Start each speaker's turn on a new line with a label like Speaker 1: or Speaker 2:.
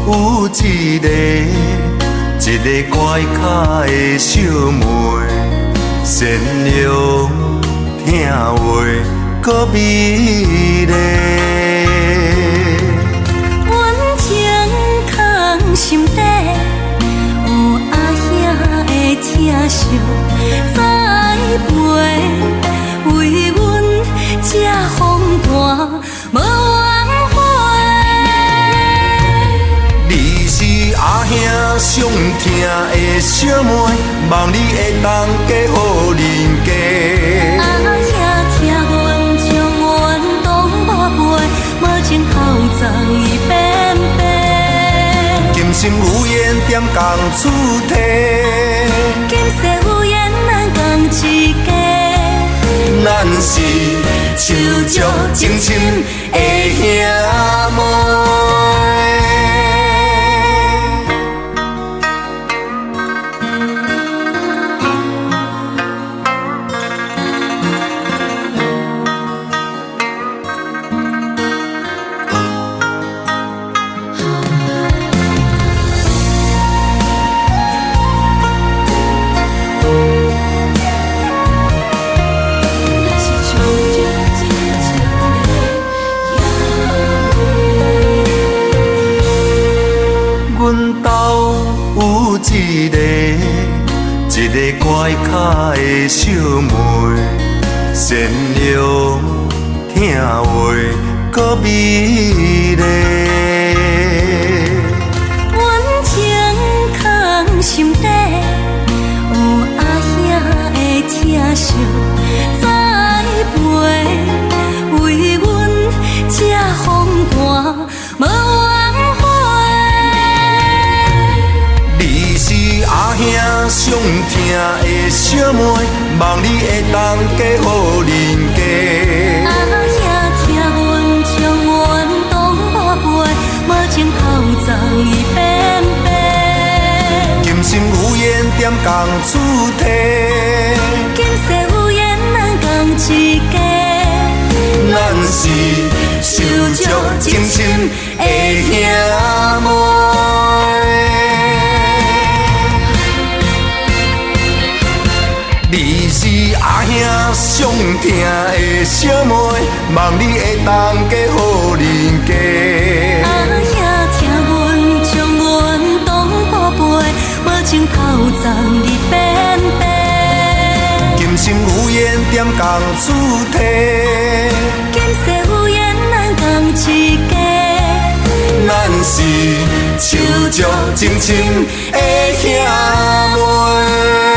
Speaker 1: 有一个乖巧的小妹，善良听话，搁美丽。
Speaker 2: 阮情空心底，有阿兄的疼惜栽培，为阮这风寒无怨悔。
Speaker 1: 你是阿兄上疼的小妹，望你会当嫁予人家。
Speaker 2: 阿兄疼阮将阮当宝贝，无情厚葬伊变白。
Speaker 1: 今生有缘点共出体，
Speaker 2: 今世有缘咱共一家。
Speaker 1: 咱是手足情深的兄妹。阮兜有一个乖巧的小妹，善良听话，搁美丽。
Speaker 2: 阮情空心底，有阿兄的疼惜栽培，为阮这风寒无怨悔。
Speaker 1: 你是阿兄上疼的小妹，望你会当嫁予人家。
Speaker 2: 阿兄疼阮将阮当宝贝，无情厚葬伊变白。
Speaker 1: 今生有缘点共出体，
Speaker 2: 今世有缘咱共一家。
Speaker 1: 咱是手足情深的兄妹。你是阿兄上疼的小妹，望你会当嫁予人家。
Speaker 2: 阿兄疼阮将阮当宝贝，无情厚葬伊变白。
Speaker 1: 今生有缘点共出体，
Speaker 2: 今世有缘咱共一家。
Speaker 1: 咱是手足情深的兄妹。